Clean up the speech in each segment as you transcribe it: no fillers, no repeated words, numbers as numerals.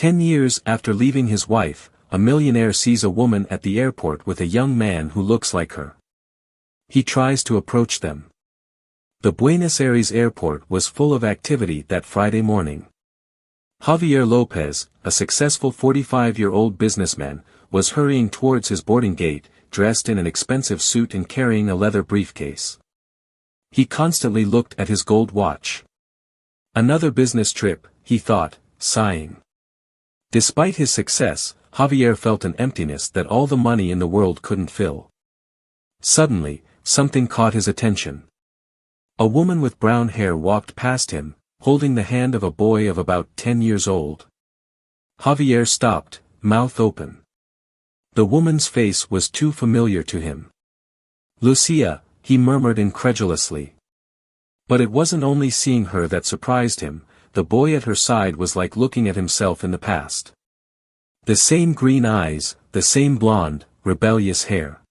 10 years after leaving his wife, a millionaire sees a woman at the airport with a young man who looks like her. He tries to approach them. The Buenos Aires airport was full of activity that Friday morning. Javier Lopez, a successful 45-year-old businessman, was hurrying towards his boarding gate, dressed in an expensive suit and carrying a leather briefcase. He constantly looked at his gold watch. Another business trip, he thought, sighing. Despite his success, Javier felt an emptiness that all the money in the world couldn't fill. Suddenly, something caught his attention. A woman with brown hair walked past him, holding the hand of a boy of about 10 years old. Javier stopped, mouth open. The woman's face was too familiar to him. "Lucia," he murmured incredulously. But it wasn't only seeing her that surprised him, the boy at her side was like looking at himself in the past. The same green eyes, the same blonde, rebellious hair.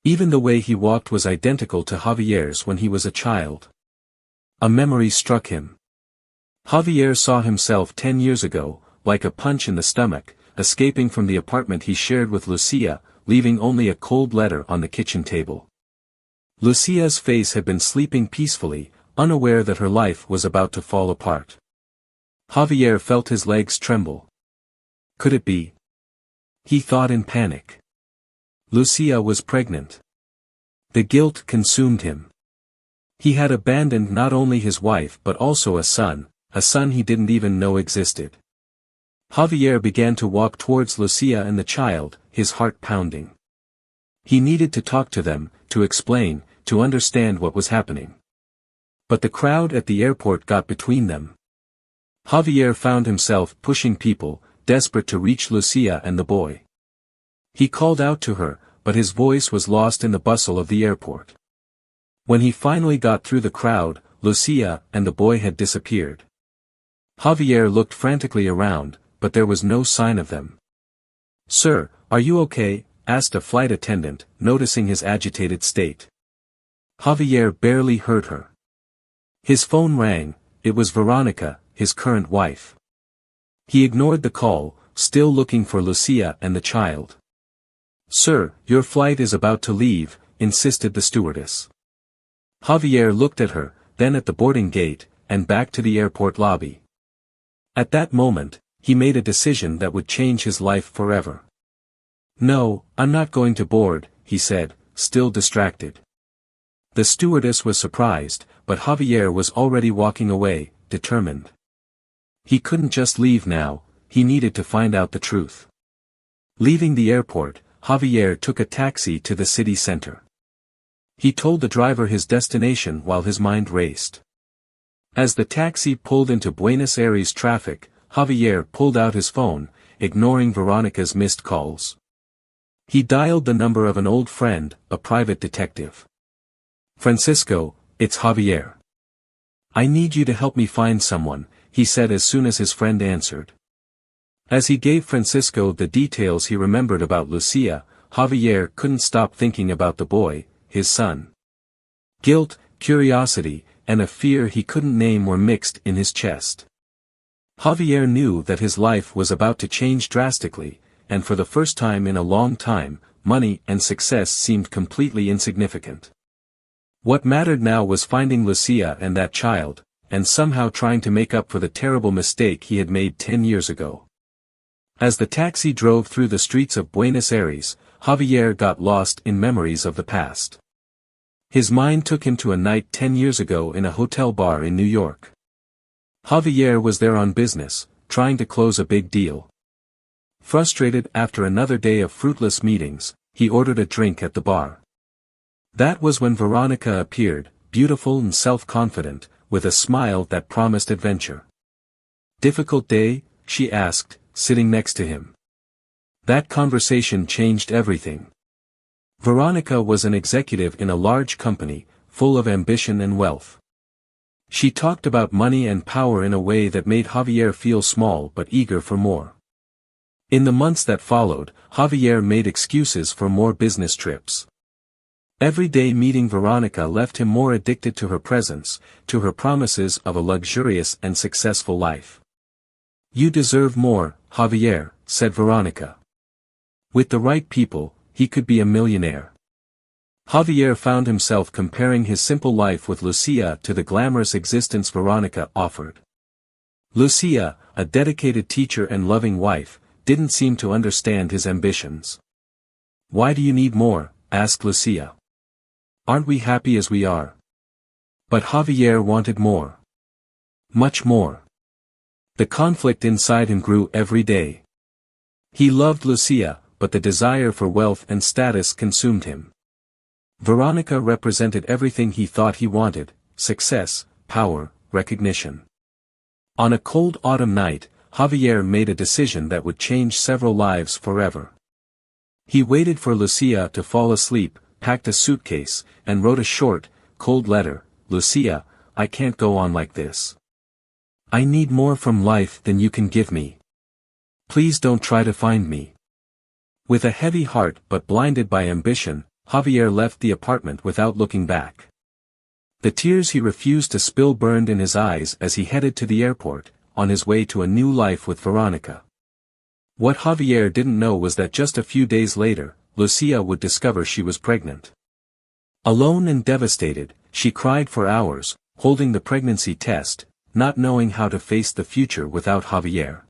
Even the way he walked was identical to Javier's when he was a child. A memory struck him. Javier saw himself 10 years ago, like a punch in the stomach, escaping from the apartment he shared with Lucia, leaving only a cold letter on the kitchen table. Lucia's face had been sleeping peacefully, unaware that her life was about to fall apart. Javier felt his legs tremble. Could it be? He thought in panic. Lucia was pregnant. The guilt consumed him. He had abandoned not only his wife but also a son he didn't even know existed. Javier began to walk towards Lucia and the child, his heart pounding. He needed to talk to them, to explain, to understand what was happening. But the crowd at the airport got between them. Javier found himself pushing people, desperate to reach Lucia and the boy. He called out to her, but his voice was lost in the bustle of the airport. When he finally got through the crowd, Lucia and the boy had disappeared. Javier looked frantically around, but there was no sign of them. "Sir, are you okay?" asked a flight attendant, noticing his agitated state. Javier barely heard her. His phone rang. It was Veronica, his current wife. He ignored the call, still looking for Lucia and the child. "Sir, your flight is about to leave," insisted the stewardess. Javier looked at her, then at the boarding gate, and back to the airport lobby. At that moment, he made a decision that would change his life forever. "No, I'm not going to board," he said, still distracted. The stewardess was surprised, but Javier was already walking away, determined. He couldn't just leave now, he needed to find out the truth. Leaving the airport, Javier took a taxi to the city center. He told the driver his destination while his mind raced. As the taxi pulled into Buenos Aires traffic, Javier pulled out his phone, ignoring Veronica's missed calls. He dialed the number of an old friend, a private detective. "Francisco, it's Javier. I need you to help me find someone," he said as soon as his friend answered. As he gave Francisco the details he remembered about Lucia, Javier couldn't stop thinking about the boy, his son. Guilt, curiosity, and a fear he couldn't name were mixed in his chest. Javier knew that his life was about to change drastically, and for the first time in a long time, money and success seemed completely insignificant. What mattered now was finding Lucia and that child, and somehow trying to make up for the terrible mistake he had made 10 years ago. As the taxi drove through the streets of Buenos Aires, Javier got lost in memories of the past. His mind took him to a night 10 years ago in a hotel bar in New York. Javier was there on business, trying to close a big deal. Frustrated after another day of fruitless meetings, he ordered a drink at the bar. That was when Veronica appeared, beautiful and self-confident, with a smile that promised adventure. "Difficult day?" she asked, sitting next to him. That conversation changed everything. Veronica was an executive in a large company, full of ambition and wealth. She talked about money and power in a way that made Javier feel small but eager for more. In the months that followed, Javier made excuses for more business trips. Every day meeting Veronica left him more addicted to her presence, to her promises of a luxurious and successful life. "You deserve more," Javier, said Veronica. With the right people, he could be a millionaire. Javier found himself comparing his simple life with Lucia to the glamorous existence Veronica offered. Lucia, a dedicated teacher and loving wife, didn't seem to understand his ambitions. "Why do you need more?" asked Lucia. "Aren't we happy as we are?" But Javier wanted more. Much more. The conflict inside him grew every day. He loved Lucia, but the desire for wealth and status consumed him. Veronica represented everything he thought he wanted: success, power, recognition. On a cold autumn night, Javier made a decision that would change several lives forever. He waited for Lucia to fall asleep, packed a suitcase, and wrote a short, cold letter. "Lucia, I can't go on like this. I need more from life than you can give me. Please don't try to find me." With a heavy heart but blinded by ambition, Javier left the apartment without looking back. The tears he refused to spill burned in his eyes as he headed to the airport, on his way to a new life with Veronica. What Javier didn't know was that just a few days later, Lucia would discover she was pregnant. Alone and devastated, she cried for hours, holding the pregnancy test, not knowing how to face the future without Javier.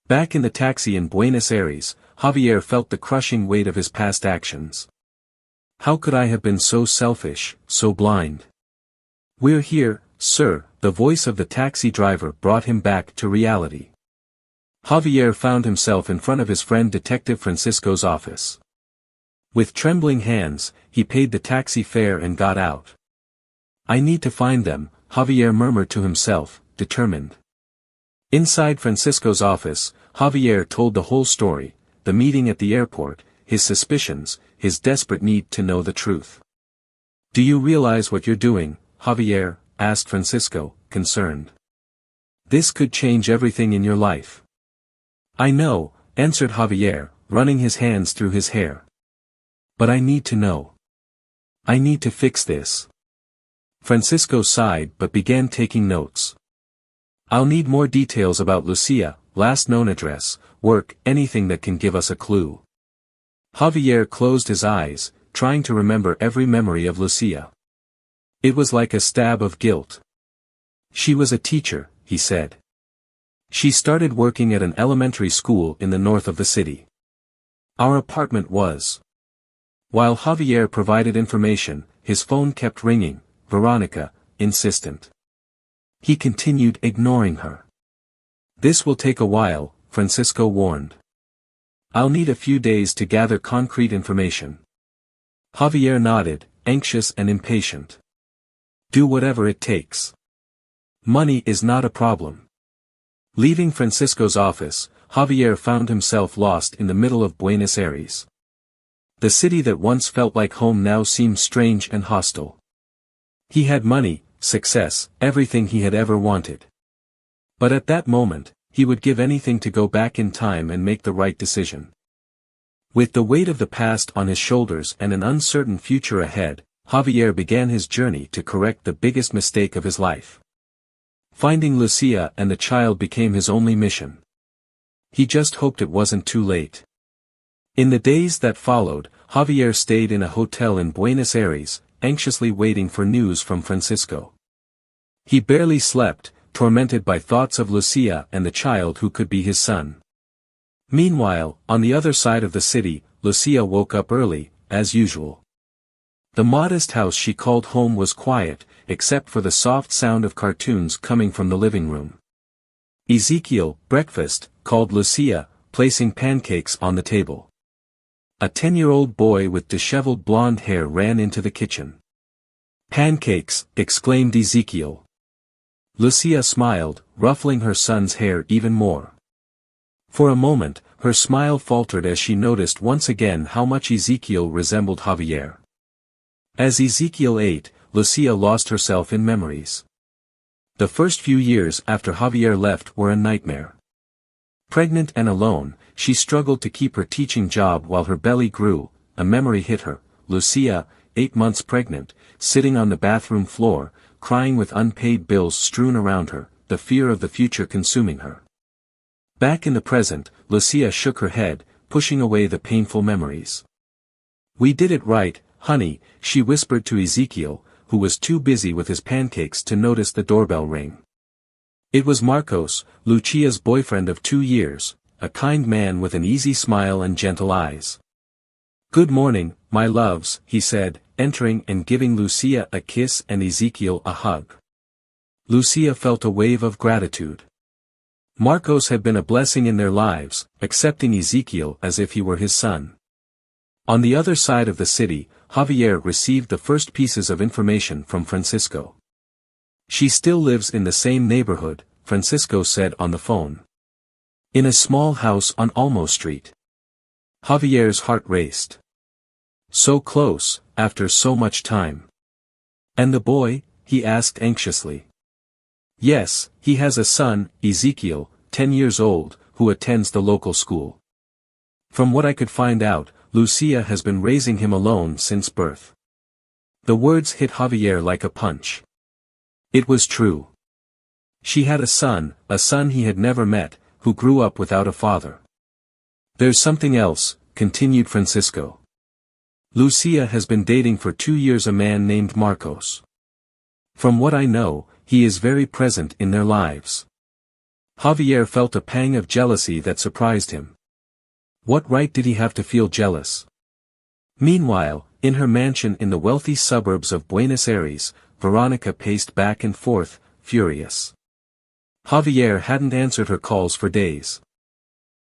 Back in the taxi in Buenos Aires, Javier felt the crushing weight of his past actions. How could I have been so selfish, so blind? "We're here, sir," the voice of the taxi driver brought him back to reality. Javier found himself in front of his friend Detective Francisco's office. With trembling hands, he paid the taxi fare and got out. "I need to find them," Javier murmured to himself, determined. Inside Francisco's office, Javier told the whole story: the meeting at the airport, his suspicions, his desperate need to know the truth. "Do you realize what you're doing, Javier?" asked Francisco, concerned. "This could change everything in your life." "I know," answered Javier, running his hands through his hair. "But I need to know. I need to fix this." Francisco sighed but began taking notes. "I'll need more details about Lucia, last known address, work, anything that can give us a clue." Javier closed his eyes, trying to remember every memory of Lucia. It was like a stab of guilt. "She was a teacher," he said. "She started working at an elementary school in the north of the city. Our apartment was." While Javier provided information, his phone kept ringing, Veronica, insistent. He continued ignoring her. "This will take a while," Francisco warned. "I'll need a few days to gather concrete information." Javier nodded, anxious and impatient. "Do whatever it takes. Money is not a problem." Leaving Francisco's office, Javier found himself lost in the middle of Buenos Aires. The city that once felt like home now seemed strange and hostile. He had money, success, everything he had ever wanted. But at that moment, he would give anything to go back in time and make the right decision. With the weight of the past on his shoulders and an uncertain future ahead, Javier began his journey to correct the biggest mistake of his life. Finding Lucia and the child became his only mission. He just hoped it wasn't too late. In the days that followed, Javier stayed in a hotel in Buenos Aires, anxiously waiting for news from Francisco. He barely slept, tormented by thoughts of Lucia and the child who could be his son. Meanwhile, on the other side of the city, Lucia woke up early, as usual. The modest house she called home was quiet, except for the soft sound of cartoons coming from the living room. "Ezekiel, breakfast," called Lucia, placing pancakes on the table. A 10-year-old boy with disheveled blonde hair ran into the kitchen. "Pancakes," exclaimed Ezekiel. Lucia smiled, ruffling her son's hair even more. For a moment, her smile faltered as she noticed once again how much Ezekiel resembled Javier. As Ezekiel ate, Lucia lost herself in memories. The first few years after Javier left were a nightmare. Pregnant and alone, she struggled to keep her teaching job while her belly grew. A memory hit her: Lucia, 8 months pregnant, sitting on the bathroom floor, crying with unpaid bills strewn around her, the fear of the future consuming her. Back in the present, Lucia shook her head, pushing away the painful memories. "We did it right, honey," she whispered to Ezekiel, who was too busy with his pancakes to notice the doorbell ring. It was Marcos, Lucia's boyfriend of 2 years, a kind man with an easy smile and gentle eyes. "Good morning, my loves," he said, entering and giving Lucia a kiss and Ezekiel a hug. Lucia felt a wave of gratitude. Marcos had been a blessing in their lives, accepting Ezekiel as if he were his son. On the other side of the city, Javier received the first pieces of information from Francisco. "She still lives in the same neighborhood," Francisco said on the phone. "In a small house on Olmo Street." Javier's heart raced. So close, after so much time. "And the boy?" he asked anxiously. "Yes, he has a son, Ezekiel, 10 years old, who attends the local school. From what I could find out, Lucia has been raising him alone since birth." The words hit Javier like a punch. It was true. She had a son he had never met, who grew up without a father. "There's something else," continued Francisco. "Lucia has been dating for 2 years a man named Marcos. From what I know, he is very present in their lives." Javier felt a pang of jealousy that surprised him. What right did he have to feel jealous? Meanwhile, in her mansion in the wealthy suburbs of Buenos Aires, Veronica paced back and forth, furious. Javier hadn't answered her calls for days.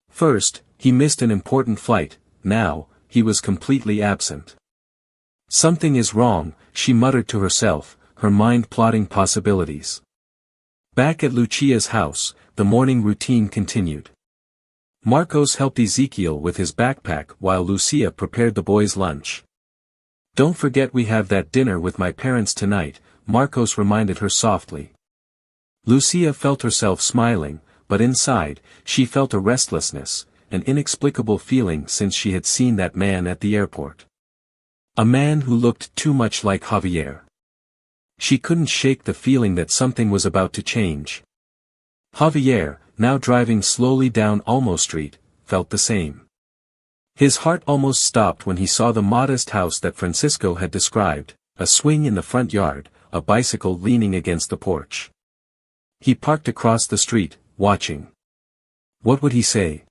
First, he missed an important flight, now, he was completely absent. "Something is wrong," she muttered to herself, her mind plotting possibilities. Back at Lucia's house, the morning routine continued. Marcos helped Ezekiel with his backpack while Lucia prepared the boys' lunch. "Don't forget we have that dinner with my parents tonight," Marcos reminded her softly. Lucia felt herself smiling, but inside, she felt a restlessness, an inexplicable feeling since she had seen that man at the airport. A man who looked too much like Javier. She couldn't shake the feeling that something was about to change. Javier, now driving slowly down Olmo Street, felt the same. His heart almost stopped when he saw the modest house that Francisco had described, a swing in the front yard, a bicycle leaning against the porch. He parked across the street, watching. What would he say?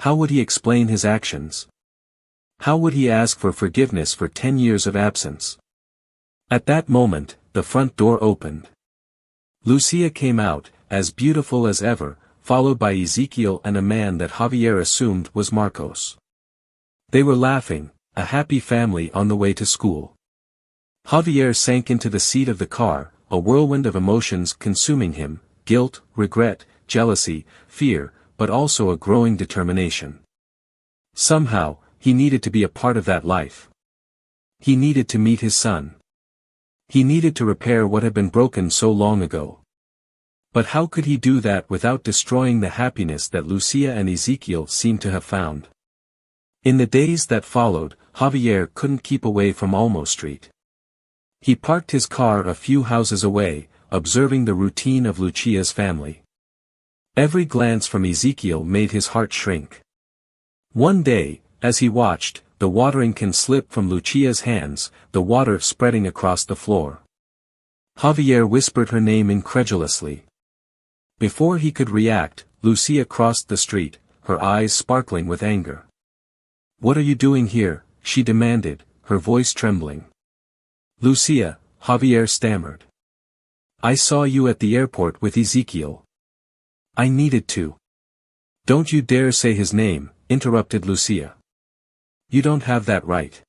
How would he explain his actions? How would he ask for forgiveness for 10 years of absence? At that moment, the front door opened. Lucia came out, as beautiful as ever, followed by Ezekiel and a man that Javier assumed was Marcos. They were laughing, a happy family on the way to school. Javier sank into the seat of the car, a whirlwind of emotions consuming him, guilt, regret, jealousy, fear, but also a growing determination. Somehow, he needed to be a part of that life. He needed to meet his son. He needed to repair what had been broken so long ago. But how could he do that without destroying the happiness that Lucia and Ezekiel seemed to have found? In the days that followed, Javier couldn't keep away from Olmo Street. He parked his car a few houses away, observing the routine of Lucia's family. Every glance from Ezekiel made his heart shrink. One day, as he watched, the watering can slip from Lucia's hands, the water spreading across the floor. Javier whispered her name incredulously. Before he could react, Lucia crossed the street, her eyes sparkling with anger. "What are you doing here?" she demanded, her voice trembling. "Lucia," Javier stammered. "I saw you at the airport with Ezekiel. I needed to." "Don't you dare say his name," interrupted Lucia. "You don't have that right."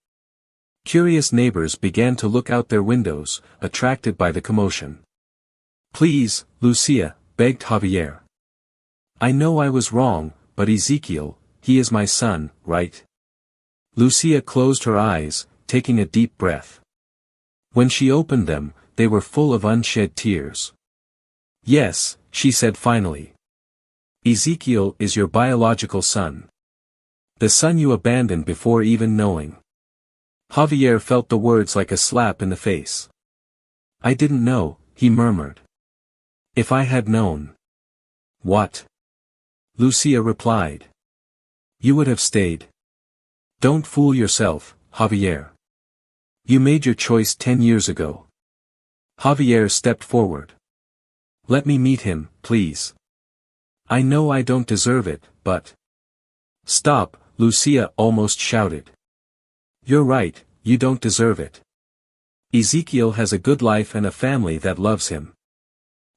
Curious neighbors began to look out their windows, attracted by the commotion. "Please, Lucia," begged Javier. "I know I was wrong, but Ezekiel, he is my son, right?" Lucia closed her eyes, taking a deep breath. When she opened them, they were full of unshed tears. "Yes," she said finally. "Ezekiel is your biological son. The son you abandoned before even knowing." Javier felt the words like a slap in the face. "I didn't know," he murmured. "If I had known." "What?" Lucia replied. You would have stayed. Don't fool yourself, Javier. You made your choice 10 years ago. Javier stepped forward. Let me meet him, please. I know I don't deserve it, but... Stop, Lucia almost shouted. You're right, you don't deserve it. Ezekiel has a good life and a family that loves him.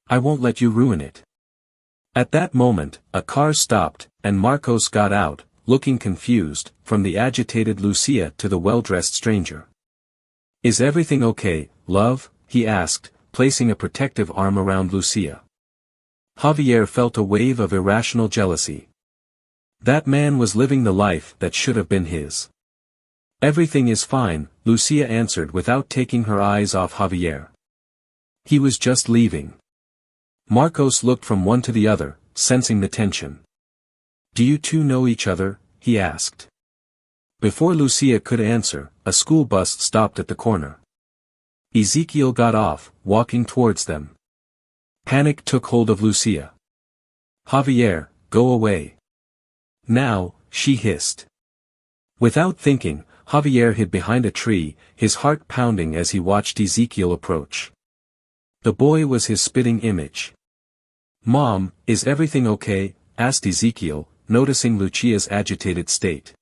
I won't let you ruin it. At that moment, a car stopped, and Marcos got out, looking confused, from the agitated Lucia to the well-dressed stranger. Is everything okay, love? He asked, placing a protective arm around Lucia. Javier felt a wave of irrational jealousy. That man was living the life that should have been his. Everything is fine, Lucia answered without taking her eyes off Javier. He was just leaving. Marcos looked from one to the other, sensing the tension. Do you two know each other? He asked. Before Lucia could answer, a school bus stopped at the corner. Ezekiel got off, walking towards them. Panic took hold of Lucia. Javier, go away. Now, she hissed. Without thinking, Javier hid behind a tree, his heart pounding as he watched Ezekiel approach. The boy was his spitting image. Mom, is everything okay? Asked Ezekiel, noticing Lucia's agitated state.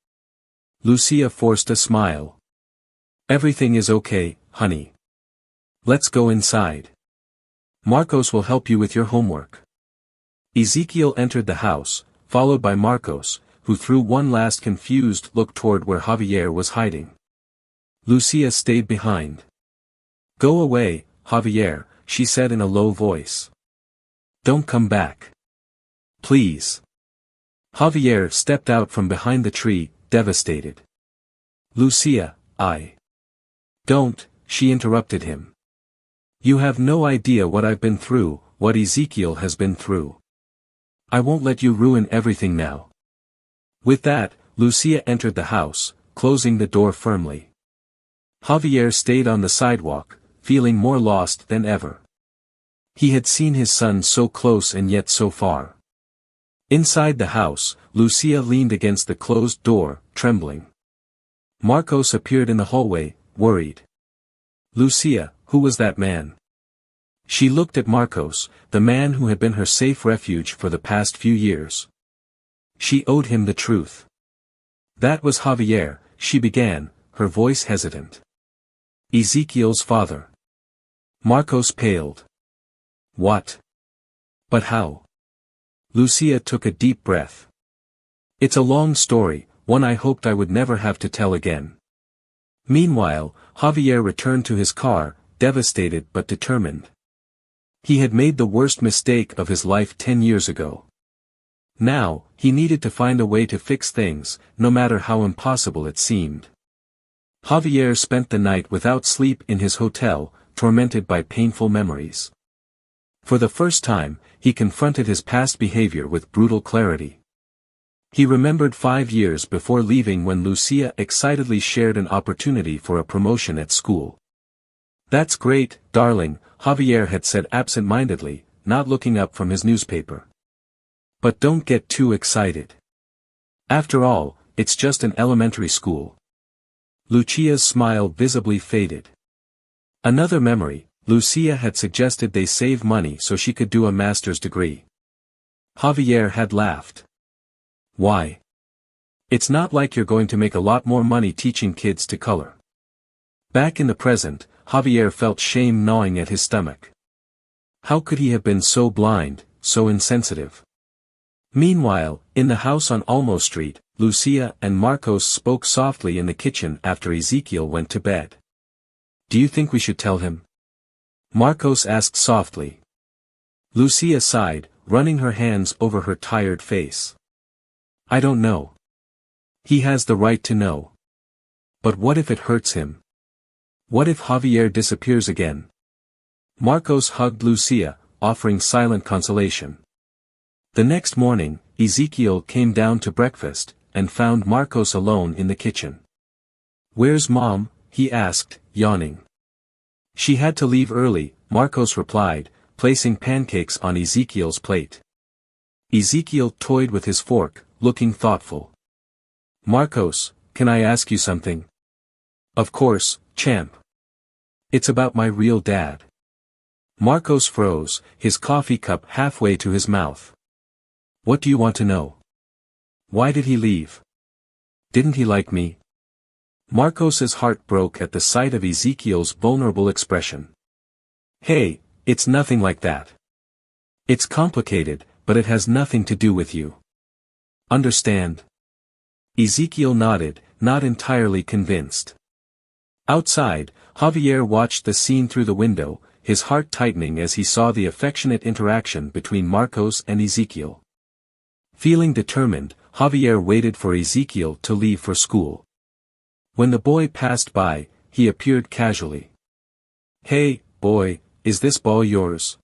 Lucia forced a smile. Everything is okay, honey. Let's go inside. Marcos will help you with your homework. Ezekiel entered the house, followed by Marcos, who threw one last confused look toward where Javier was hiding. Lucia stayed behind. Go away, Javier, she said in a low voice. Don't come back. Please. Javier stepped out from behind the tree, devastated. Lucia, Don't, she interrupted him. You have no idea what I've been through, what Ezekiel has been through. I won't let you ruin everything now. With that, Lucia entered the house, closing the door firmly. Javier stayed on the sidewalk, feeling more lost than ever. He had seen his son so close and yet so far. Inside the house, Lucia leaned against the closed door, trembling. Marcos appeared in the hallway, worried. Lucia, who was that man? She looked at Marcos, the man who had been her safe refuge for the past few years. She owed him the truth. That was Javier, she began, her voice hesitant. Ezekiel's father. Marcos paled. What? But how? Lucia took a deep breath. It's a long story, one I hoped I would never have to tell again. Meanwhile, Javier returned to his car, devastated but determined. He had made the worst mistake of his life 10 years ago. Now, he needed to find a way to fix things, no matter how impossible it seemed. Javier spent the night without sleep in his hotel, tormented by painful memories. For the first time, he confronted his past behavior with brutal clarity. He remembered 5 years before leaving when Lucia excitedly shared an opportunity for a promotion at school. That's great, darling, Javier had said absent-mindedly, not looking up from his newspaper. But don't get too excited. After all, it's just an elementary school. Lucia's smile visibly faded. Another memory, Lucia had suggested they save money so she could do a master's degree. Javier had laughed. Why? It's not like you're going to make a lot more money teaching kids to color. Back in the present, Javier felt shame gnawing at his stomach. How could he have been so blind, so insensitive? Meanwhile, in the house on Olmo Street, Lucia and Marcos spoke softly in the kitchen after Ezekiel went to bed. Do you think we should tell him? Marcos asked softly. Lucia sighed, running her hands over her tired face. I don't know. He has the right to know. But what if it hurts him? What if Javier disappears again? Marcos hugged Lucia, offering silent consolation. The next morning, Ezekiel came down to breakfast, and found Marcos alone in the kitchen. Where's Mom? He asked, yawning. She had to leave early, Marcos replied, placing pancakes on Ezekiel's plate. Ezekiel toyed with his fork, looking thoughtful. Marcos, can I ask you something? Of course, champ. It's about my real dad. Marcos froze, his coffee cup halfway to his mouth. What do you want to know? Why did he leave? Didn't he like me? Marcos's heart broke at the sight of Ezekiel's vulnerable expression. Hey, it's nothing like that. It's complicated, but it has nothing to do with you. Understand? Ezekiel nodded, not entirely convinced. Outside, Javier watched the scene through the window, his heart tightening as he saw the affectionate interaction between Marcos and Ezekiel. Feeling determined, Javier waited for Ezekiel to leave for school. When the boy passed by, he appeared casually. Hey, boy, is this ball yours?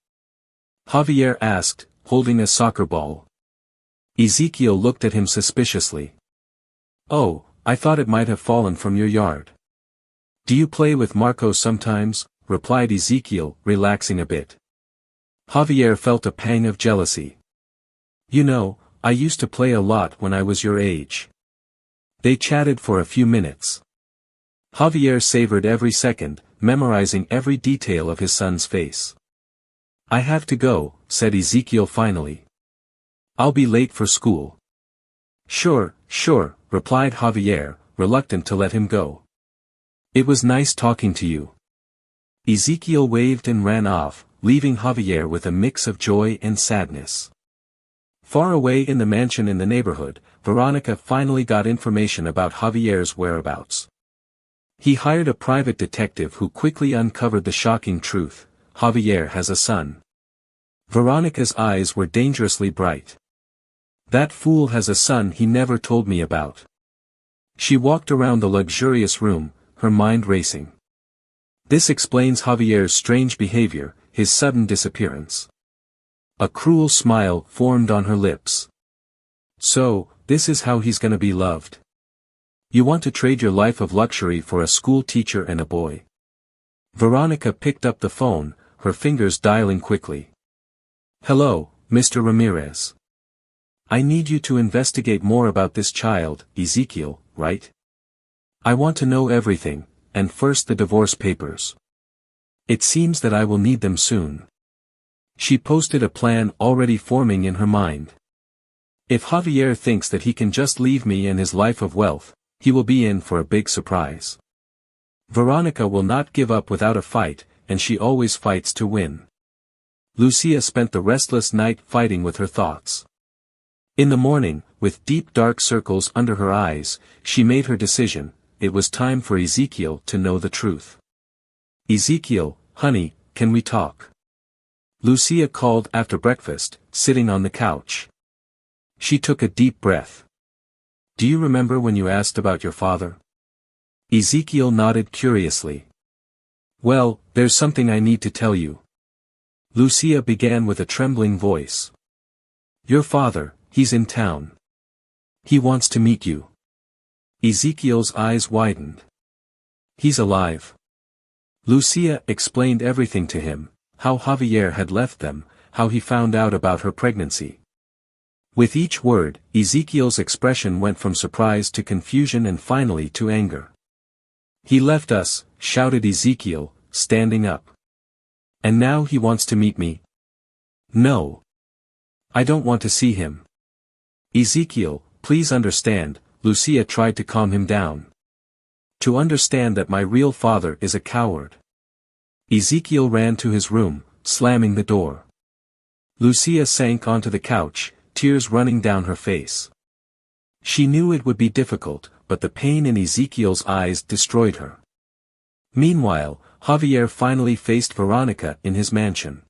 Javier asked, holding a soccer ball. Ezekiel looked at him suspiciously. Oh, I thought it might have fallen from your yard. Do you play with Marcos sometimes? Replied Ezekiel, relaxing a bit. Javier felt a pang of jealousy. You know, I used to play a lot when I was your age. They chatted for a few minutes. Javier savored every second, memorizing every detail of his son's face. I have to go, said Ezekiel finally. I'll be late for school. Sure, replied Javier, reluctant to let him go. It was nice talking to you. Ezekiel waved and ran off, leaving Javier with a mix of joy and sadness. Far away in the mansion in the neighborhood, Veronica finally got information about Javier's whereabouts. He hired a private detective who quickly uncovered the shocking truth: Javier has a son. Veronica's eyes were dangerously bright. That fool has a son he never told me about. She walked around the luxurious room, her mind racing. This explains Javier's strange behavior, his sudden disappearance. A cruel smile formed on her lips. So, this is how he's gonna be loved. You want to trade your life of luxury for a school teacher and a boy. Veronica picked up the phone, her fingers dialing quickly. Hello, Mr. Ramirez. I need you to investigate more about this child, Ezekiel, right? I want to know everything, and first the divorce papers. It seems that I will need them soon. She posted a plan already forming in her mind. If Javier thinks that he can just leave me and his life of wealth, he will be in for a big surprise. Veronica will not give up without a fight, and she always fights to win. Lucia spent the restless night fighting with her thoughts. In the morning, with deep dark circles under her eyes, she made her decision: it was time for Ezekiel to know the truth. Ezekiel, honey, can we talk? Lucia called after breakfast, sitting on the couch. She took a deep breath. Do you remember when you asked about your father? Ezekiel nodded curiously. Well, there's something I need to tell you. Lucia began with a trembling voice. Your father, he's in town. He wants to meet you. Ezekiel's eyes widened. He's alive. Lucia explained everything to him, how Javier had left them, how he found out about her pregnancy. With each word, Ezekiel's expression went from surprise to confusion and finally to anger. He left us, shouted Ezekiel, standing up. And now he wants to meet me? No. I don't want to see him. Ezekiel, please understand, Lucia tried to calm him down. To understand that my real father is a coward. Ezekiel ran to his room, slamming the door. Lucia sank onto the couch, tears running down her face. She knew it would be difficult, but the pain in Ezekiel's eyes destroyed her. Meanwhile, Javier finally faced Veronica in his mansion.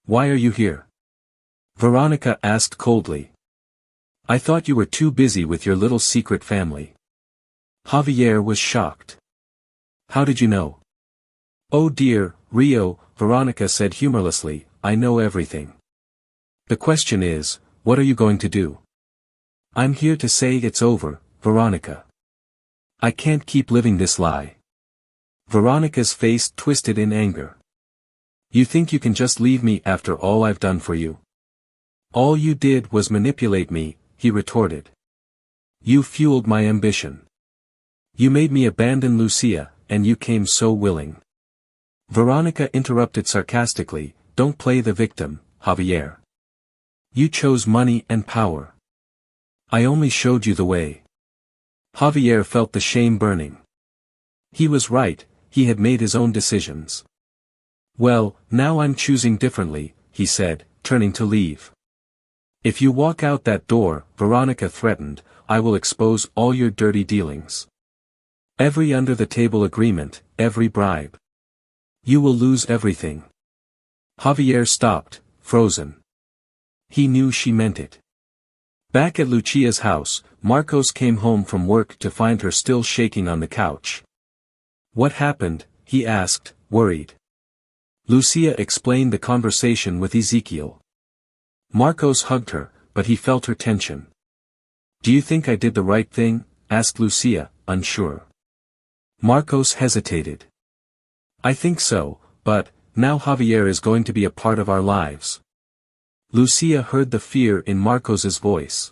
Why are you here? Veronica asked coldly. I thought you were too busy with your little secret family. Javier was shocked. How did you know? Oh dear, Rio, Veronica said humorlessly, I know everything. The question is, what are you going to do? I'm here to say it's over, Veronica. I can't keep living this lie. Veronica's face twisted in anger. You think you can just leave me after all I've done for you? All you did was manipulate me, he retorted. You fueled my ambition. You made me abandon Lucia, and you came so willing. Veronica interrupted sarcastically, don't play the victim, Javier. You chose money and power. I only showed you the way. Javier felt the shame burning. He was right, he had made his own decisions. Well, now I'm choosing differently, he said, turning to leave. If you walk out that door, Veronica threatened, I will expose all your dirty dealings. Every under-the-table agreement, every bribe. You will lose everything. Javier stopped, frozen. He knew she meant it. Back at Lucia's house, Marcos came home from work to find her still shaking on the couch. What happened? He asked, worried. Lucia explained the conversation with Ezekiel. Marcos hugged her, but he felt her tension. Do you think I did the right thing? Asked Lucia, unsure. Marcos hesitated. I think so, but, now Javier is going to be a part of our lives. Lucia heard the fear in Marcos's voice.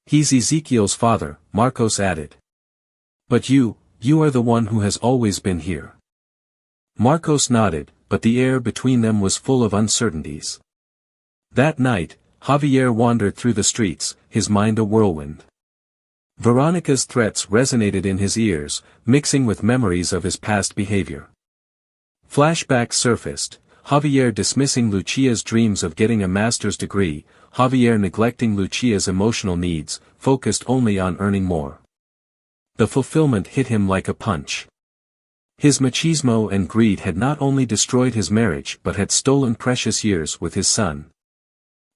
He's Ezekiel's father, Marcos added. But you are the one who has always been here. Marcos nodded, but the air between them was full of uncertainties. That night, Javier wandered through the streets, his mind a whirlwind. Veronica's threats resonated in his ears, mixing with memories of his past behavior. Flashbacks surfaced, Javier dismissing Lucia's dreams of getting a master's degree, Javier neglecting Lucia's emotional needs, focused only on earning more. The fulfillment hit him like a punch. His machismo and greed had not only destroyed his marriage but had stolen precious years with his son.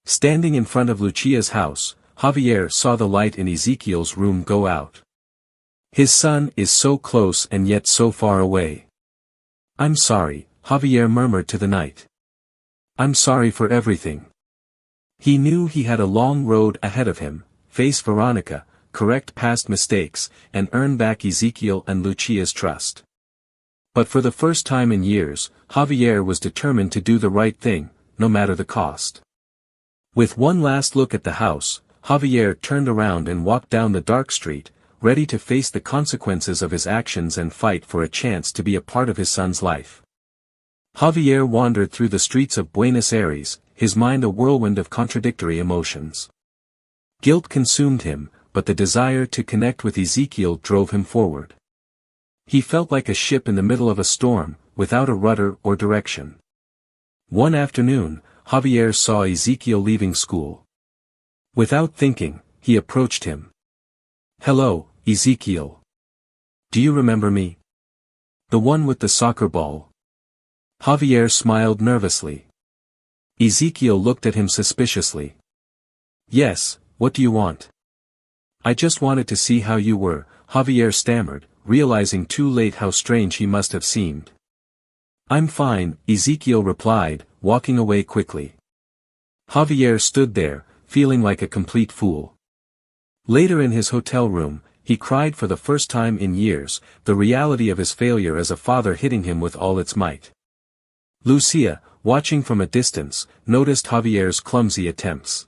Standing in front of Lucia's house, Javier saw the light in Ezekiel's room go out. His son is so close and yet so far away. I'm sorry, Javier murmured to the night. I'm sorry for everything. He knew he had a long road ahead of him, face Veronica, correct past mistakes, and earn back Ezekiel and Lucia's trust. But for the first time in years, Javier was determined to do the right thing, no matter the cost. With one last look at the house, Javier turned around and walked down the dark street, ready to face the consequences of his actions and fight for a chance to be a part of his son's life. Javier wandered through the streets of Buenos Aires, his mind a whirlwind of contradictory emotions. Guilt consumed him, but the desire to connect with Ezekiel drove him forward. He felt like a ship in the middle of a storm, without a rudder or direction. One afternoon, Javier saw Ezekiel leaving school. Without thinking, he approached him. Hello, Ezekiel. Do you remember me? The one with the soccer ball. Javier smiled nervously. Ezekiel looked at him suspiciously. Yes, what do you want? I just wanted to see how you were, Javier stammered, realizing too late how strange he must have seemed. I'm fine, Ezekiel replied, walking away quickly. Javier stood there, feeling like a complete fool. Later in his hotel room, he cried for the first time in years, the reality of his failure as a father hitting him with all its might. Lucia, watching from a distance, noticed Javier's clumsy attempts.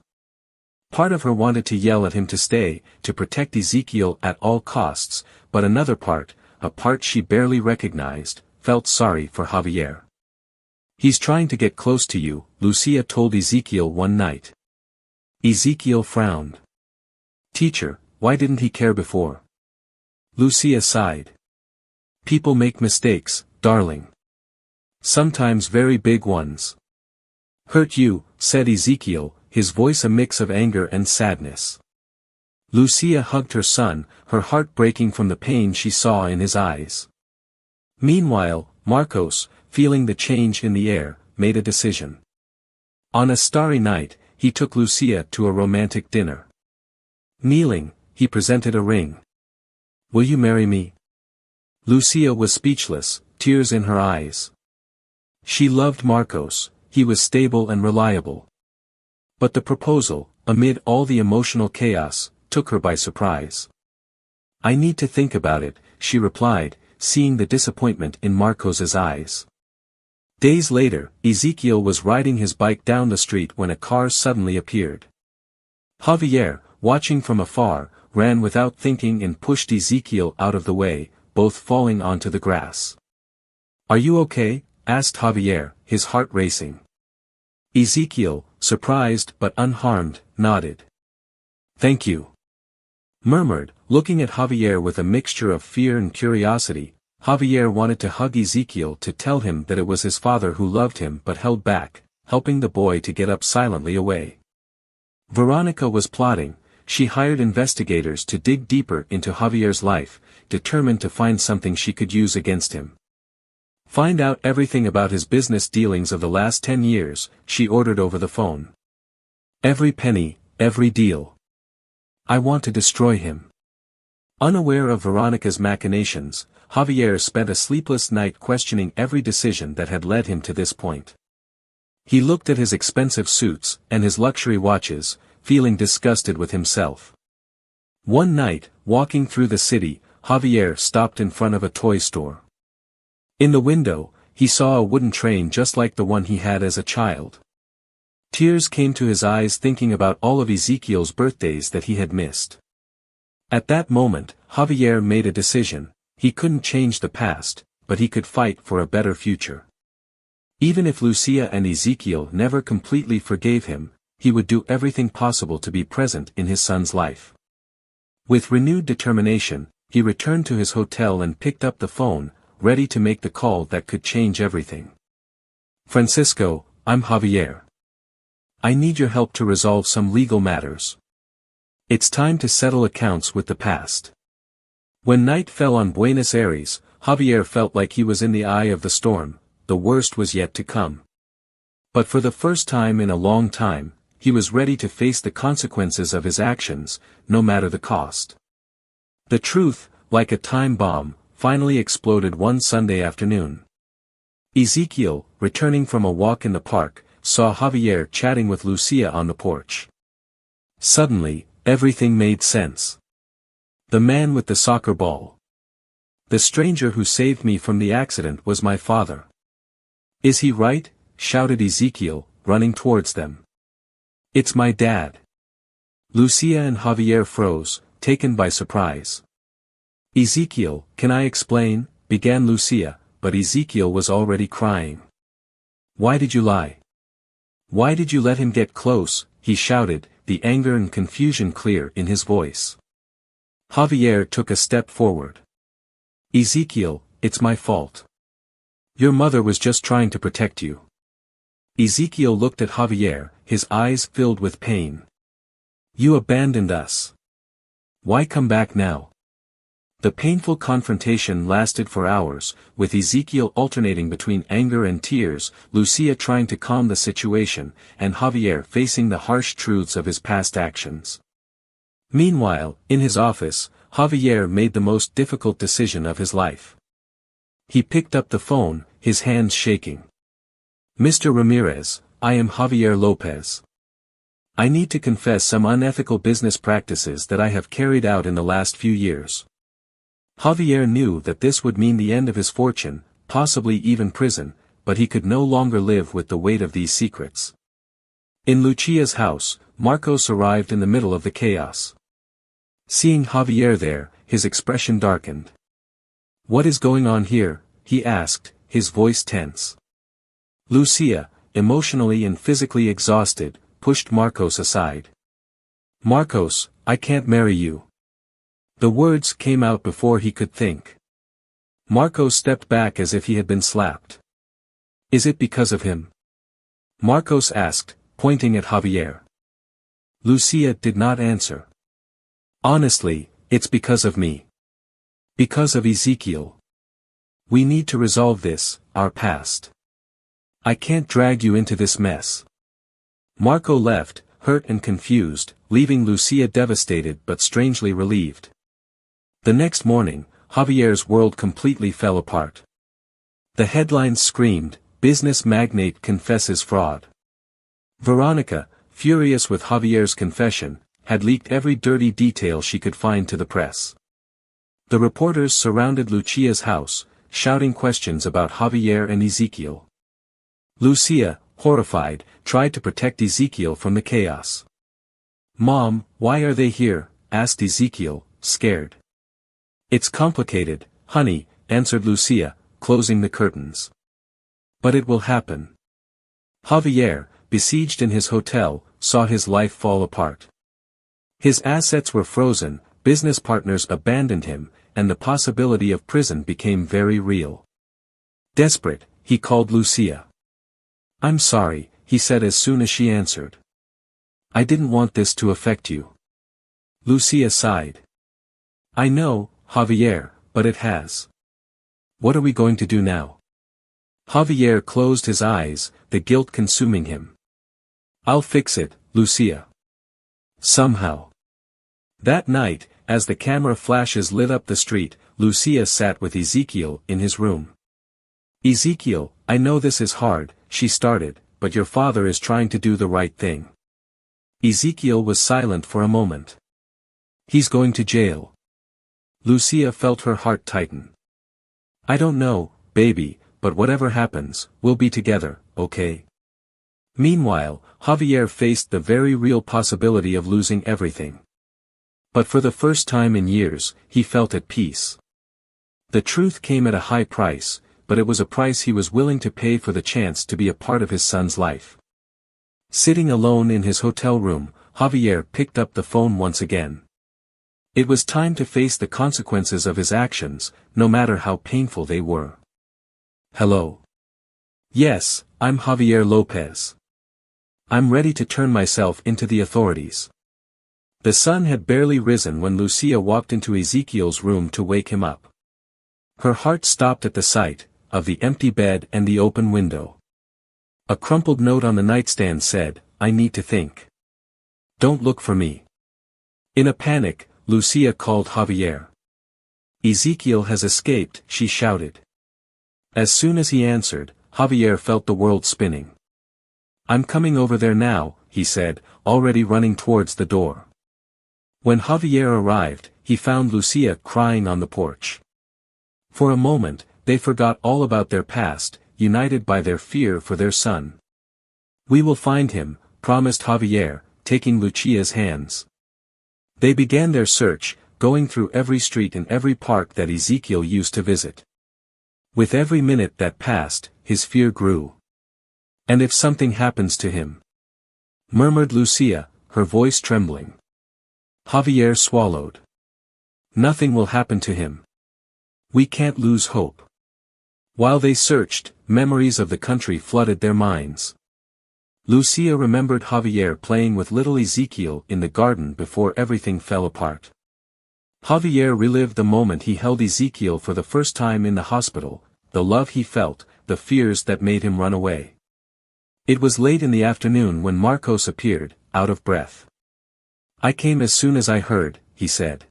Part of her wanted to yell at him to stay, to protect Ezekiel at all costs, but another part, a part she barely recognized, felt sorry for Javier. He's trying to get close to you, Lucia told Ezekiel one night. Ezekiel frowned. Teacher, why didn't he care before? Lucia sighed. People make mistakes, darling. Sometimes very big ones. Hurt you, said Ezekiel, his voice a mix of anger and sadness. Lucia hugged her son, her heart breaking from the pain she saw in his eyes. Meanwhile, Marcos, feeling the change in the air, made a decision. On a starry night, he took Lucia to a romantic dinner. Kneeling, he presented a ring. Will you marry me? Lucia was speechless, tears in her eyes. She loved Marcos, he was stable and reliable. But the proposal, amid all the emotional chaos, took her by surprise. I need to think about it, she replied, seeing the disappointment in Marcos's eyes. Days later, Ezekiel was riding his bike down the street when a car suddenly appeared. Javier, watching from afar, ran without thinking and pushed Ezekiel out of the way, both falling onto the grass. "Are you okay?" asked Javier, his heart racing. Ezekiel, surprised but unharmed, nodded. "Thank you," murmured, looking at Javier with a mixture of fear and curiosity. Javier wanted to hug Ezekiel to tell him that it was his father who loved him but held back, helping the boy to get up silently away. Veronica was plotting. She hired investigators to dig deeper into Javier's life, determined to find something she could use against him. "Find out everything about his business dealings of the last 10 years, she ordered over the phone. "Every penny, every deal. I want to destroy him." Unaware of Veronica's machinations, Javier spent a sleepless night questioning every decision that had led him to this point. He looked at his expensive suits and his luxury watches, feeling disgusted with himself. One night, walking through the city, Javier stopped in front of a toy store. In the window, he saw a wooden train just like the one he had as a child. Tears came to his eyes thinking about all of Ezekiel's birthdays that he had missed. At that moment, Javier made a decision. He couldn't change the past, but he could fight for a better future. Even if Lucia and Ezekiel never completely forgave him, he would do everything possible to be present in his son's life. With renewed determination, he returned to his hotel and picked up the phone, ready to make the call that could change everything. "Francisco, I'm Javier. I need your help to resolve some legal matters. It's time to settle accounts with the past." When night fell on Buenos Aires, Javier felt like he was in the eye of the storm. The worst was yet to come. But for the first time in a long time, he was ready to face the consequences of his actions, no matter the cost. The truth, like a time bomb, finally exploded one Sunday afternoon. Ezekiel, returning from a walk in the park, saw Javier chatting with Lucia on the porch. Suddenly, everything made sense. The man with the soccer ball. The stranger who saved me from the accident was my father. "Is he right?" shouted Ezekiel, running towards them. "It's my dad." Lucia and Javier froze, taken by surprise. "Ezekiel, can I explain?" began Lucia, but Ezekiel was already crying. "Why did you lie? Why did you let him get close?" he shouted, the anger and confusion clear in his voice. Javier took a step forward. "Ezekiel, it's my fault. Your mother was just trying to protect you." Ezekiel looked at Javier, his eyes filled with pain. "You abandoned us. Why come back now?" The painful confrontation lasted for hours, with Ezekiel alternating between anger and tears, Lucia trying to calm the situation, and Javier facing the harsh truths of his past actions. Meanwhile, in his office, Javier made the most difficult decision of his life. He picked up the phone, his hands shaking. "Mr. Ramirez, I am Javier Lopez. I need to confess some unethical business practices that I have carried out in the last few years." Javier knew that this would mean the end of his fortune, possibly even prison, but he could no longer live with the weight of these secrets. In Lucia's house, Marcos arrived in the middle of the chaos. Seeing Javier there, his expression darkened. "What is going on here?" he asked, his voice tense. Lucia, emotionally and physically exhausted, pushed Marcos aside. "Marcos, I can't marry you." The words came out before he could think. Marcos stepped back as if he had been slapped. "Is it because of him?" Marcos asked, pointing at Javier. Lucia did not answer. "Honestly, it's because of me. Because of Ezekiel. We need to resolve this, our past. I can't drag you into this mess." Marco left, hurt and confused, leaving Lucia devastated but strangely relieved. The next morning, Javier's world completely fell apart. The headlines screamed, "Business magnate confesses fraud." Veronica, furious with Javier's confession, had leaked every dirty detail she could find to the press. The reporters surrounded Lucia's house, shouting questions about Javier and Ezekiel. Lucia, horrified, tried to protect Ezekiel from the chaos. "Mom, why are they here?" asked Ezekiel, scared. "It's complicated, honey," answered Lucia, closing the curtains. "But it will happen." Javier, besieged in his hotel, saw his life fall apart. His assets were frozen, business partners abandoned him, and the possibility of prison became very real. Desperate, he called Lucia. "I'm sorry," he said as soon as she answered. "I didn't want this to affect you." Lucia sighed. "I know, Javier, but it has. What are we going to do now?" Javier closed his eyes, the guilt consuming him. "I'll fix it, Lucia. Somehow." That night, as the camera flashes lit up the street, Lucia sat with Ezekiel in his room. "Ezekiel, I know this is hard," she started, "but your father is trying to do the right thing." Ezekiel was silent for a moment. "He's going to jail." Lucia felt her heart tighten. "I don't know, baby, but whatever happens, we'll be together, okay?" Meanwhile, Javier faced the very real possibility of losing everything. But for the first time in years, he felt at peace. The truth came at a high price, but it was a price he was willing to pay for the chance to be a part of his son's life. Sitting alone in his hotel room, Javier picked up the phone once again. It was time to face the consequences of his actions, no matter how painful they were. "Hello. Yes, I'm Javier Lopez. I'm ready to turn myself into the authorities." The sun had barely risen when Lucia walked into Ezekiel's room to wake him up. Her heart stopped at the sight of the empty bed and the open window. A crumpled note on the nightstand said, "I need to think. Don't look for me." In a panic, Lucia called Javier. "Ezekiel has escaped," she shouted. As soon as he answered, Javier felt the world spinning. "I'm coming over there now," he said, already running towards the door. When Javier arrived, he found Lucia crying on the porch. For a moment, they forgot all about their past, united by their fear for their son. "We will find him," promised Javier, taking Lucia's hands. They began their search, going through every street and every park that Ezekiel used to visit. With every minute that passed, his fear grew. "And if something happens to him?" murmured Lucia, her voice trembling. Javier swallowed. "Nothing will happen to him. We can't lose hope." While they searched, memories of the country flooded their minds. Lucia remembered Javier playing with little Ezekiel in the garden before everything fell apart. Javier relived the moment he held Ezekiel for the first time in the hospital, the love he felt, the fears that made him run away. It was late in the afternoon when Marcos appeared, out of breath. "I came as soon as I heard," he said.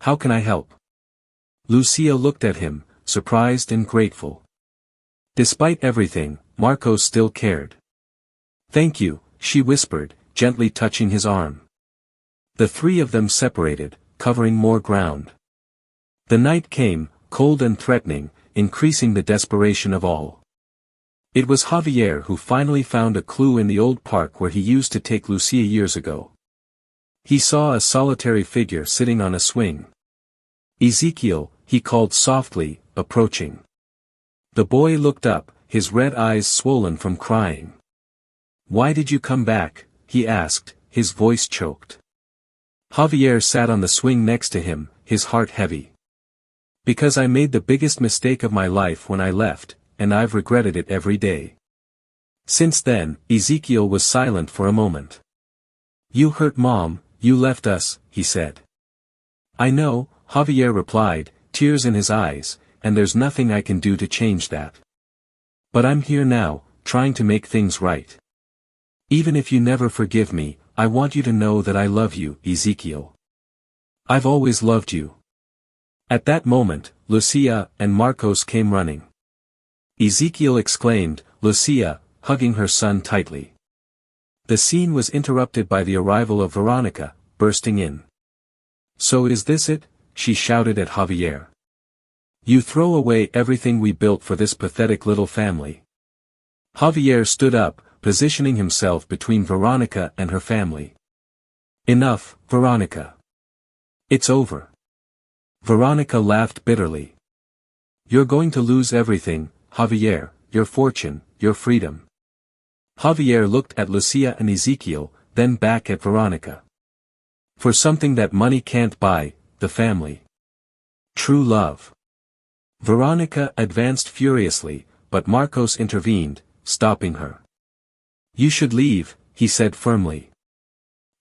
"How can I help?" Lucia looked at him, surprised and grateful. Despite everything, Marcos still cared. "Thank you," she whispered, gently touching his arm. The three of them separated, covering more ground. The night came, cold and threatening, increasing the desperation of all. It was Javier who finally found a clue in the old park where he used to take Lucia years ago. He saw a solitary figure sitting on a swing. "Ezekiel," he called softly, approaching. The boy looked up, his red eyes swollen from crying. "Why did you come back?" he asked, his voice choked. Javier sat on the swing next to him, his heart heavy. "Because I made the biggest mistake of my life when I left, and I've regretted it every day." Since then, Ezekiel was silent for a moment. "You hurt Mom, you left us," he said. "I know," Javier replied, tears in his eyes, "and there's nothing I can do to change that. But I'm here now, trying to make things right. Even if you never forgive me, I want you to know that I love you, Ezekiel. I've always loved you." At that moment, Lucia and Marcos came running. "Ezekiel," exclaimed Lucia, hugging her son tightly. The scene was interrupted by the arrival of Veronica, bursting in. "So is this it?" she shouted at Javier. "You throw away everything we built for this pathetic little family." Javier stood up, positioning himself between Veronica and her family. Enough, Veronica. It's over. Veronica laughed bitterly. You're going to lose everything, Javier, your fortune, your freedom. Javier looked at Lucia and Ezekiel, then back at Veronica. For something that money can't buy, the family. True love. Veronica advanced furiously, but Marcos intervened, stopping her. You should leave, he said firmly.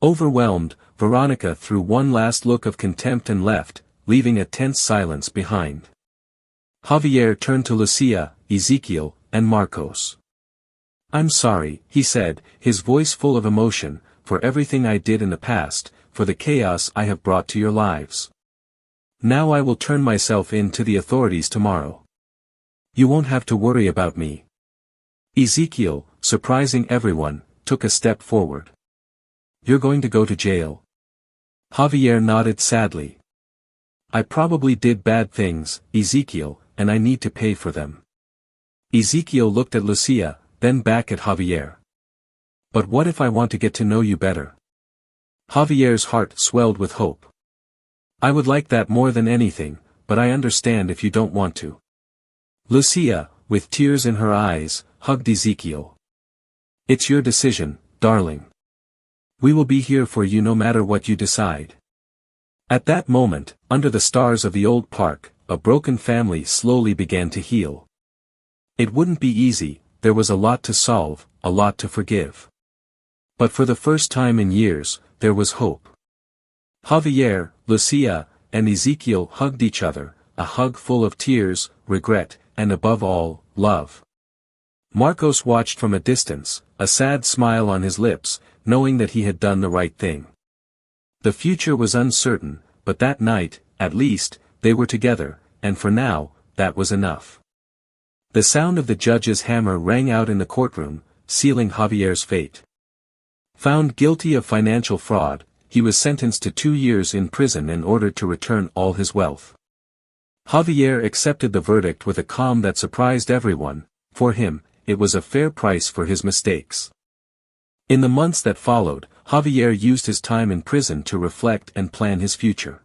Overwhelmed, Veronica threw one last look of contempt and left, leaving a tense silence behind. Javier turned to Lucia, Ezekiel, and Marcos. I'm sorry, he said, his voice full of emotion, for everything I did in the past, for the chaos I have brought to your lives. Now I will turn myself in to the authorities tomorrow. You won't have to worry about me. Ezekiel, surprising everyone, took a step forward. You're going to go to jail. Javier nodded sadly. I probably did bad things, Ezekiel, and I need to pay for them. Ezekiel looked at Lucia, then back at Javier. But what if I want to get to know you better? Javier's heart swelled with hope. I would like that more than anything, but I understand if you don't want to. Lucia, with tears in her eyes, hugged Ezekiel. It's your decision, darling. We will be here for you no matter what you decide. At that moment, under the stars of the old park, a broken family slowly began to heal. It wouldn't be easy, there was a lot to solve, a lot to forgive. But for the first time in years, there was hope. Javier, Lucia, and Ezekiel hugged each other, a hug full of tears, regret, and above all, love. Marcos watched from a distance, a sad smile on his lips, knowing that he had done the right thing. The future was uncertain, but that night, at least, they were together, and for now, that was enough. The sound of the judge's hammer rang out in the courtroom, sealing Javier's fate. Found guilty of financial fraud, he was sentenced to 2 years in prison and ordered to return all his wealth. Javier accepted the verdict with a calm that surprised everyone. For him, it was a fair price for his mistakes. In the months that followed, Javier used his time in prison to reflect and plan his future.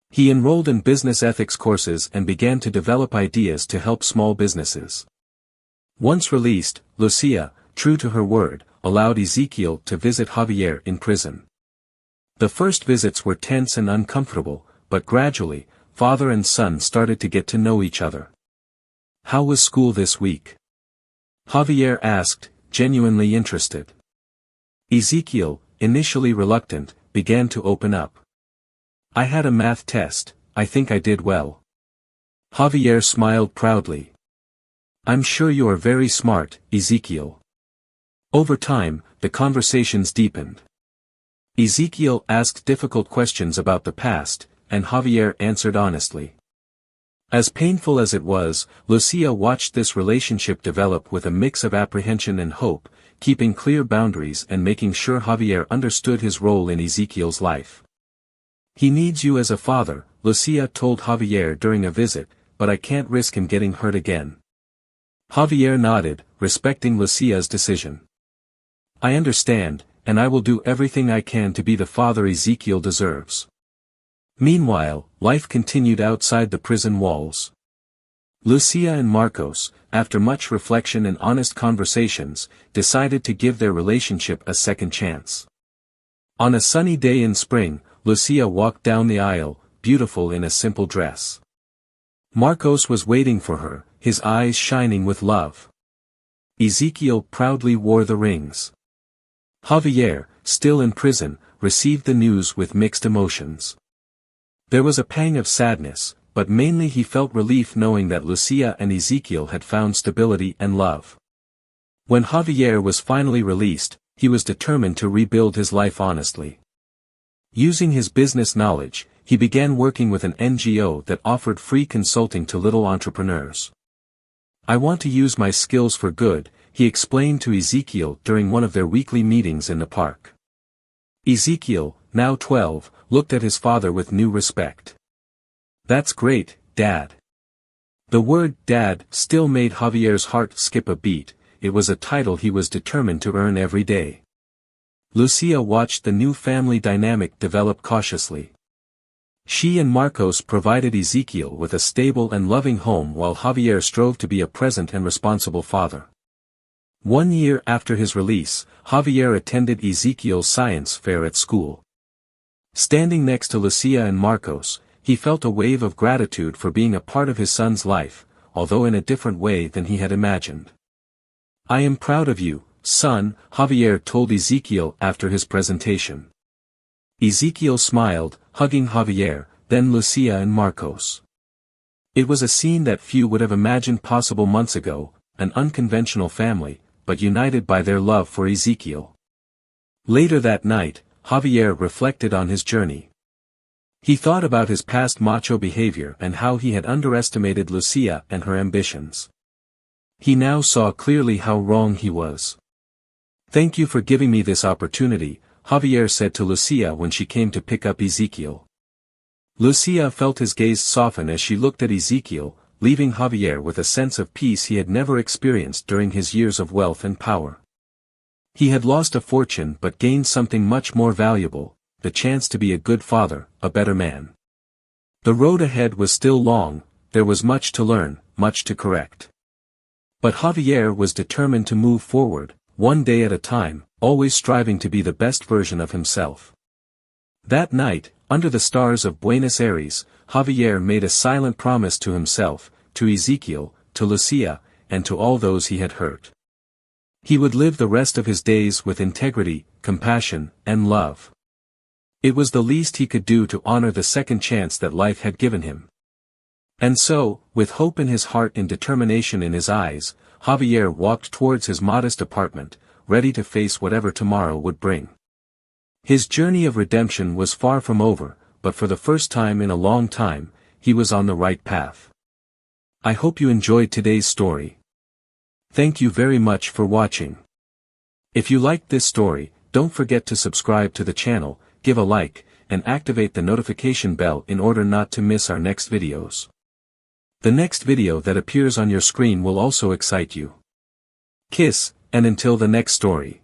He enrolled in business ethics courses and began to develop ideas to help small businesses. Once released, Lucia, true to her word, allowed Ezekiel to visit Javier in prison. The first visits were tense and uncomfortable, but gradually, father and son started to get to know each other. How was school this week? Javier asked, genuinely interested. Ezekiel, initially reluctant, began to open up. I had a math test, I think I did well. Javier smiled proudly. I'm sure you are very smart, Ezekiel. Over time, the conversations deepened. Ezekiel asked difficult questions about the past, and Javier answered honestly. As painful as it was, Lucia watched this relationship develop with a mix of apprehension and hope, keeping clear boundaries and making sure Javier understood his role in Ezekiel's life. He needs you as a father, Lucia told Javier during a visit, but I can't risk him getting hurt again. Javier nodded, respecting Lucia's decision. I understand, and I will do everything I can to be the father Ezekiel deserves. Meanwhile, life continued outside the prison walls. Lucia and Marcos, after much reflection and honest conversations, decided to give their relationship a second chance. On a sunny day in spring, Lucia walked down the aisle, beautiful in a simple dress. Marcos was waiting for her, his eyes shining with love. Ezekiel proudly wore the rings. Javier, still in prison, received the news with mixed emotions. There was a pang of sadness, but mainly he felt relief knowing that Lucia and Ezekiel had found stability and love. When Javier was finally released, he was determined to rebuild his life honestly. Using his business knowledge, he began working with an NGO that offered free consulting to little entrepreneurs. I want to use my skills for good, he explained to Ezekiel during one of their weekly meetings in the park. Ezekiel, now 12, looked at his father with new respect. That's great, Dad. The word Dad still made Javier's heart skip a beat, it was a title he was determined to earn every day. Lucia watched the new family dynamic develop cautiously. She and Marcos provided Ezekiel with a stable and loving home while Javier strove to be a present and responsible father. 1 year after his release, Javier attended Ezekiel's science fair at school. Standing next to Lucia and Marcos, he felt a wave of gratitude for being a part of his son's life, although in a different way than he had imagined. "I am proud of you, son," Javier told Ezekiel after his presentation. Ezekiel smiled, hugging Javier, then Lucia and Marcos. It was a scene that few would have imagined possible months ago, an unconventional family, but united by their love for Ezekiel. Later that night, Javier reflected on his journey. He thought about his past macho behavior and how he had underestimated Lucia and her ambitions. He now saw clearly how wrong he was. "Thank you for giving me this opportunity," Javier said to Lucia when she came to pick up Ezekiel. Lucia felt his gaze soften as she looked at Ezekiel, leaving Javier with a sense of peace he had never experienced during his years of wealth and power. He had lost a fortune but gained something much more valuable, the chance to be a good father, a better man. The road ahead was still long, there was much to learn, much to correct. But Javier was determined to move forward, one day at a time, always striving to be the best version of himself. That night, under the stars of Buenos Aires, Javier made a silent promise to himself, to Ezekiel, to Lucia, and to all those he had hurt. He would live the rest of his days with integrity, compassion, and love. It was the least he could do to honor the second chance that life had given him. And so, with hope in his heart and determination in his eyes, Javier walked towards his modest apartment, ready to face whatever tomorrow would bring. His journey of redemption was far from over, but for the first time in a long time, he was on the right path. I hope you enjoyed today's story. Thank you very much for watching. If you liked this story, don't forget to subscribe to the channel, give a like, and activate the notification bell in order not to miss our next videos. The next video that appears on your screen will also excite you. Kiss, and until the next story.